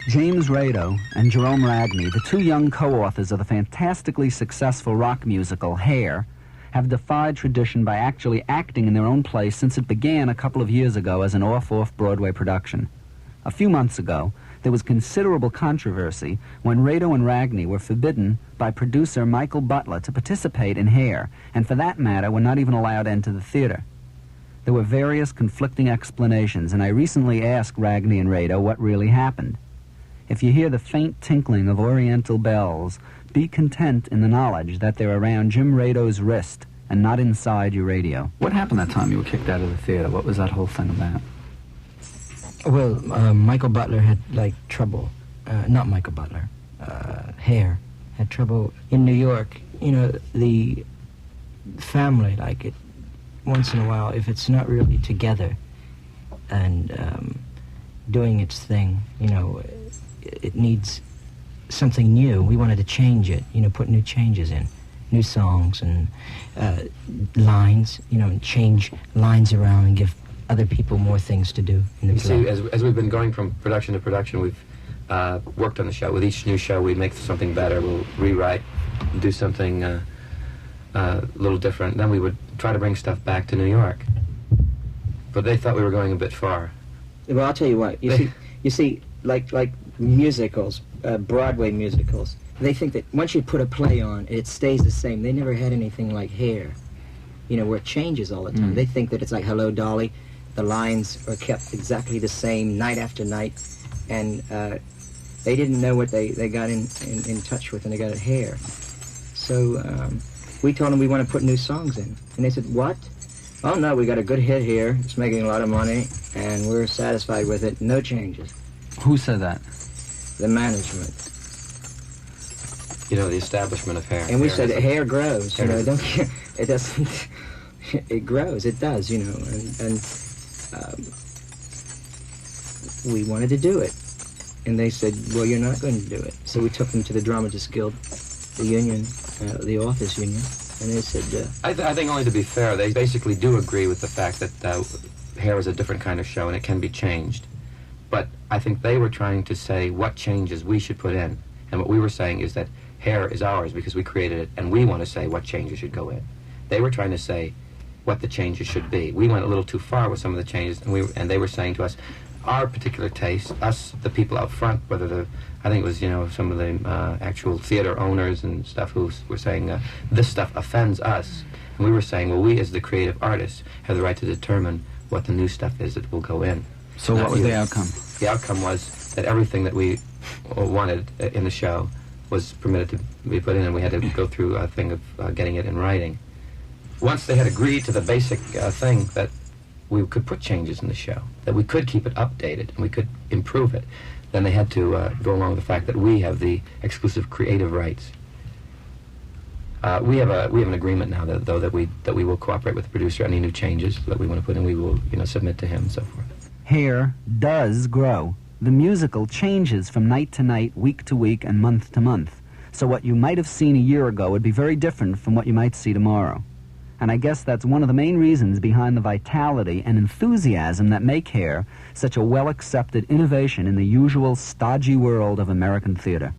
James Rado and Gerome Ragni, the two young co-authors of the fantastically successful rock musical Hair, have defied tradition by actually acting in their own place since it began a couple of years ago as an off-off Broadway production. A few months ago, there was considerable controversy when Rado and Ragni were forbidden by producer Michael Butler to participate in Hair, and for that matter were not even allowed to enter the theater. There were various conflicting explanations, and I recently asked Ragni and Rado what really happened. If you hear the faint tinkling of oriental bells, be content in the knowledge that they're around Jim Rado's wrist and not inside your radio. What happened that time you were kicked out of the theater? What was that whole thing about? Well, Michael Butler had, trouble. Not Michael Butler. Hair had trouble in New York. You know, the family, once in a while, if it's not really together and doing its thing, it needs something new. We wanted to change it, put new changes in, new songs and lines, and change lines around and give other people more things to do in the play. See, as we've been going from production to production, we've worked on the show. With each new show, we make something better. We'll rewrite, do something a little different. Then we would try to bring stuff back to New York. But they thought we were going a bit far. Well, I'll tell you what. You see, like musicals, Broadway musicals, they think that once you put a play on, it stays the same. They never had anything like Hair, where it changes all the time. They think that it's like Hello, Dolly. The lines are kept exactly the same night after night, and they didn't know what they got in touch with, and they got Hair. So we told them we want to put new songs in, and they said, what? Oh no, we got a good hit here. It's making a lot of money, and we're satisfied with it. No changes. Who said that? The management. The establishment of Hair. And we said Hair grows. Don't it doesn't. It grows. It does. And we wanted to do it, and they said, well, you're not going to do it. So we took them to the Dramatists Guild, the union, the authors union, and they said... I think only to be fair, they basically do agree with the fact that Hair is a different kind of show and it can be changed. But I think they were trying to say what changes we should put in. And what we were saying is that Hair is ours because we created it, and we want to say what changes should go in. They were trying to say what the changes should be. We went a little too far with some of the changes, and they were saying to us, our particular taste, us, the people out front, I think it was, some of the actual theater owners and stuff who were saying, this stuff offends us. And we were saying, well, we as the creative artists have the right to determine what the new stuff is that will go in. So what was the outcome? The outcome was that everything that we wanted in the show was permitted to be put in, and we had to go through a thing of getting it in writing. Once they had agreed to the basic thing that we could put changes in the show, that we could keep it updated and we could improve it, then they had to go along with the fact that we have the exclusive creative rights. We have an agreement now that we will cooperate with the producer. Any new changes that we want to put in, we will submit to him and so forth. Hair does grow. The musical changes from night to night, week to week, and month to month. So what you might have seen a year ago would be very different from what you might see tomorrow. And I guess that's one of the main reasons behind the vitality and enthusiasm that make Hair such a well-accepted innovation in the usual stodgy world of American theater.